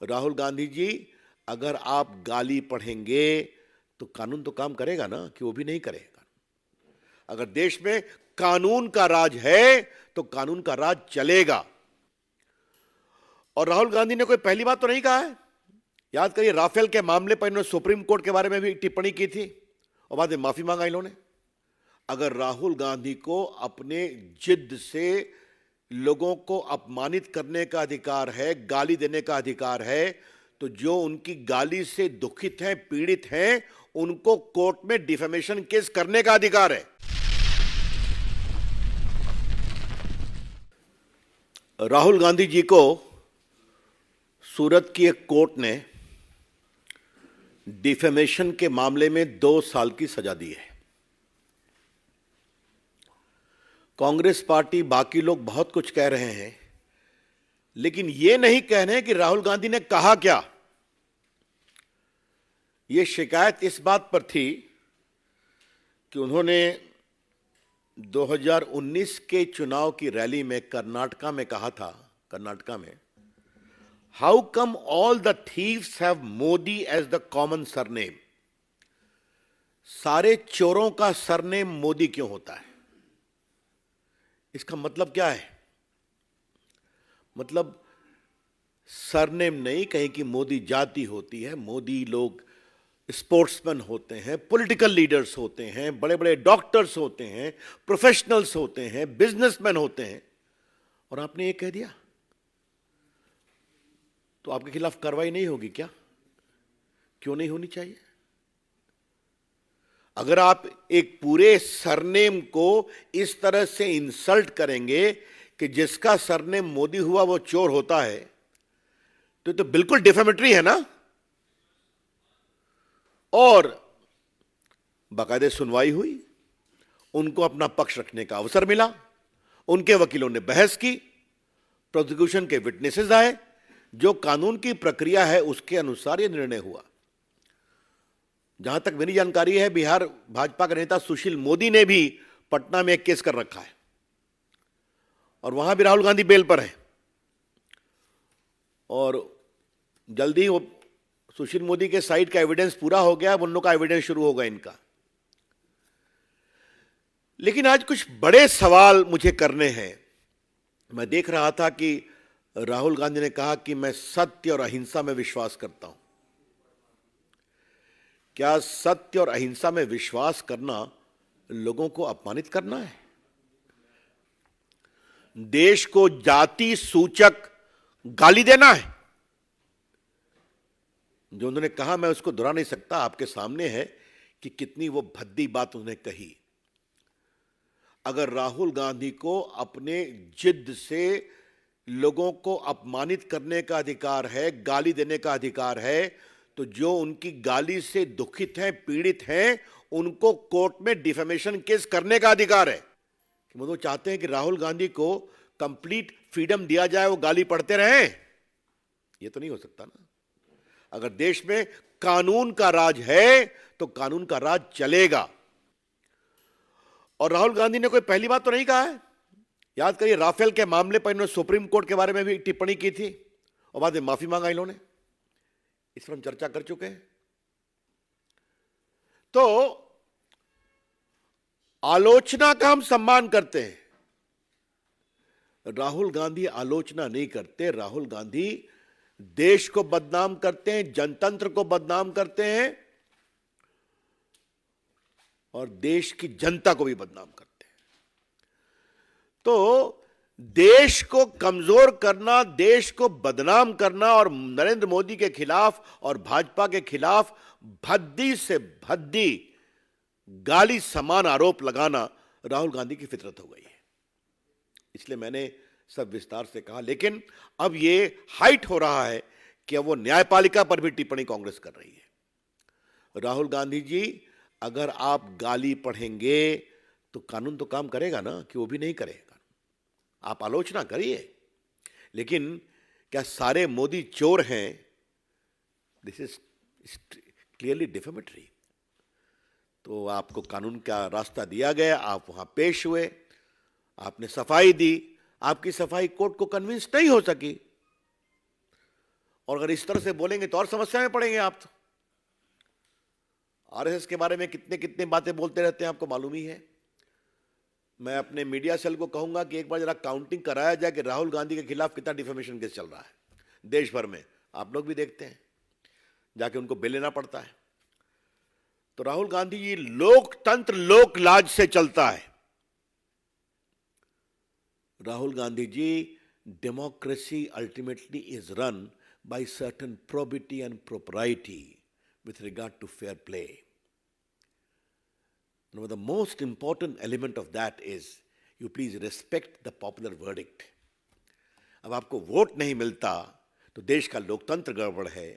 राहुल गांधी जी, अगर आप गाली पढ़ेंगे तो कानून तो काम करेगा ना, कि वो भी नहीं करेगा। अगर देश में कानून का राज है तो कानून का राज चलेगा। और राहुल गांधी ने कोई पहली बात तो नहीं कहा है। याद करिए, राफेल के मामले पर इन्होंने सुप्रीम कोर्ट के बारे में भी टिप्पणी की थी और बाद में माफी मांगा इन्होंने। अगर राहुल गांधी को अपने जिद से लोगों को अपमानित करने का अधिकार है, गाली देने का अधिकार है, तो जो उनकी गाली से दुखित हैं, पीड़ित हैं, उनको कोर्ट में डिफेमेशन केस करने का अधिकार है। राहुल गांधी जी को सूरत की एक कोर्ट ने डिफेमेशन के मामले में 2 साल की सजा दी है। कांग्रेस पार्टी, बाकी लोग बहुत कुछ कह रहे हैं, लेकिन यह नहीं कह रहे कि राहुल गांधी ने कहा क्या। यह शिकायत इस बात पर थी कि उन्होंने 2019 के चुनाव की रैली में कर्नाटका में कहा था, कर्नाटका में, how come all the thieves have Modi as the common surname. सारे चोरों का सरनेम मोदी क्यों होता है? इसका मतलब क्या है? मतलब सरनेम नहीं, कहीं की मोदी जाति होती है, मोदी लोग स्पोर्ट्समैन होते हैं, पॉलिटिकल लीडर्स होते हैं, बड़े बड़े डॉक्टर्स होते हैं, प्रोफेशनल्स होते हैं, बिजनेसमैन होते हैं, और आपने ये कह दिया तो आपके खिलाफ कार्रवाई नहीं होगी क्या? क्यों नहीं होनी चाहिए? अगर आप एक पूरे सरनेम को इस तरह से इंसल्ट करेंगे कि जिसका सरनेम मोदी हुआ वो चोर होता है, तो बिल्कुल डिफेमेटरी है ना। और बाकायदे सुनवाई हुई, उनको अपना पक्ष रखने का अवसर मिला, उनके वकीलों ने बहस की, प्रोसिक्यूशन के विटनेसेस आए, जो कानून की प्रक्रिया है उसके अनुसार यह निर्णय हुआ। जहां तक मेरी जानकारी है, बिहार भाजपा के नेता सुशील मोदी ने भी पटना में एक केस कर रखा है और वहां भी राहुल गांधी बेल पर है, और जल्दी वो सुशील मोदी के साइड का एविडेंस पूरा हो गया, उन लोगों का एविडेंस शुरू होगा इनका। लेकिन आज कुछ बड़े सवाल मुझे करने हैं। मैं देख रहा था कि राहुल गांधी ने कहा कि मैं सत्य और अहिंसा में विश्वास करता हूं। क्या सत्य और अहिंसा में विश्वास करना लोगों को अपमानित करना है? देश को जाति सूचक गाली देना है? जो उन्होंने कहा मैं उसको दोहरा नहीं सकता, आपके सामने है कि कितनी वो भद्दी बात उन्होंने कही। अगर राहुल गांधी को अपने जिद से लोगों को अपमानित करने का अधिकार है, गाली देने का अधिकार है, तो जो उनकी गाली से दुखित हैं, पीड़ित हैं, उनको कोर्ट में डिफेमेशन केस करने का अधिकार है। कि वो चाहते हैं कि राहुल गांधी को कंप्लीट फ्रीडम दिया जाए, वो गाली पढ़ते रहें? ये तो नहीं हो सकता ना। अगर देश में कानून का राज है तो कानून का राज चलेगा। और राहुल गांधी ने कोई पहली बात तो नहीं कहा है। याद करिए, राफेल के मामले पर इन्होंने सुप्रीम कोर्ट के बारे में भी टिप्पणी की थी और बाद में माफी मांगा इन्होंने। इस पर हम चर्चा कर चुके हैं। तो आलोचना का हम सम्मान करते हैं, राहुल गांधी आलोचना नहीं करते। राहुल गांधी देश को बदनाम करते हैं, जनतंत्र को बदनाम करते हैं और देश की जनता को भी बदनाम करते हैं। तो देश को कमजोर करना, देश को बदनाम करना और नरेंद्र मोदी के खिलाफ और भाजपा के खिलाफ भद्दी से भद्दी गाली समान आरोप लगाना राहुल गांधी की फितरत हो गई है। इसलिए मैंने सब विस्तार से कहा। लेकिन अब यह हाइट हो रहा है कि अब वो न्यायपालिका पर भी टिप्पणी कांग्रेस कर रही है। राहुल गांधी जी, अगर आप गाली पढ़ेंगे तो कानून तो काम करेगा ना, कि वो भी नहीं करेगा। आप आलोचना करिए, लेकिन क्या सारे मोदी चोर हैं? This is clearly defamatory. तो आपको कानून का रास्ता दिया गया, आप वहां पेश हुए, आपने सफाई दी, आपकी सफाई कोर्ट को कन्विंस नहीं हो सकी, और अगर इस तरह से बोलेंगे तो और समस्या में पड़ेंगे आप। तो आरएसएस के बारे में कितने कितने बातें बोलते रहते हैं, आपको मालूम ही है। मैं अपने मीडिया सेल को कहूंगा कि एक बार जरा काउंटिंग कराया जाए कि राहुल गांधी के खिलाफ कितना डिफेमेशन केस चल रहा है देश भर में। आप लोग भी देखते हैं, जाके उनको बिल लेना पड़ता है। तो राहुल गांधी जी, लोकतंत्र लोक लाज से चलता है। Rahul Gandhi ji, democracy ultimately is run by certain probity and propriety with regard to fair play. Now, the most important element of that is you please respect the popular verdict. अब आपको वोट नहीं मिलता तो देश का लोकतंत्र गड़बड़ है,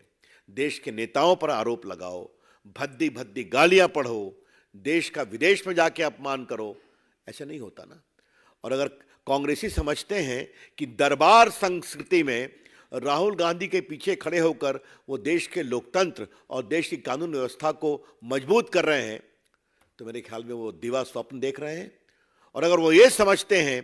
देश के नेताओं पर आरोप लगाओ, भद्दी भद्दी गालियां पढ़ो, देश का विदेश में जाके अपमान करो, ऐसा नहीं होता ना। और अगर कांग्रेसी समझते हैं कि दरबार संस्कृति में राहुल गांधी के पीछे खड़े होकर वो देश के लोकतंत्र और देश की कानून व्यवस्था को मजबूत कर रहे हैं, तो मेरे ख्याल में वो दिवा स्वप्न देख रहे हैं। और अगर वो ये समझते हैं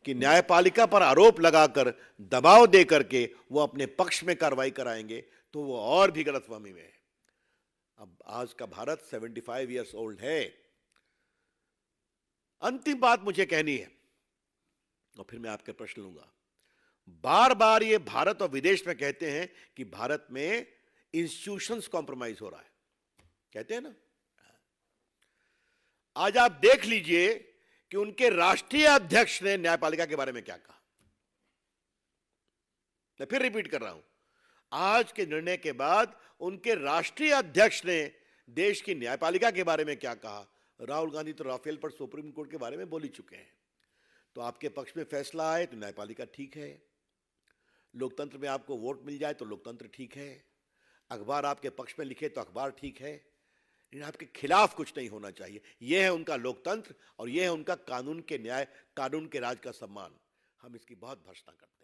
कि न्यायपालिका पर आरोप लगाकर, दबाव दे करके वो अपने पक्ष में कार्रवाई कराएंगे, तो वो और भी गलतफहमी में है। अब आज का भारत 75 ईयर्स ओल्ड है। अंतिम बात मुझे कहनी है और फिर मैं आपके प्रश्न लूंगा। बार बार ये भारत और विदेश में कहते हैं कि भारत में इंस्टीट्यूशंस कॉम्प्रोमाइज हो रहा है, कहते हैं ना। आज आप देख लीजिए कि उनके राष्ट्रीय अध्यक्ष ने न्यायपालिका के बारे में क्या कहा। मैं फिर रिपीट कर रहा हूं, आज के निर्णय के बाद उनके राष्ट्रीय अध्यक्ष ने देश की न्यायपालिका के बारे में क्या कहा। राहुल गांधी तो राफेल पर सुप्रीम कोर्ट के बारे में बोल ही चुके हैं। तो आपके पक्ष में फैसला आए तो न्यायपालिका ठीक है, लोकतंत्र में आपको वोट मिल जाए तो लोकतंत्र ठीक है, अखबार आपके पक्ष में लिखे तो अखबार ठीक है, लेकिन आपके खिलाफ कुछ नहीं होना चाहिए। यह है उनका लोकतंत्र और यह है उनका कानून के न्याय, कानून के राज का सम्मान। हम इसकी बहुत भर्त्सना करते हैं।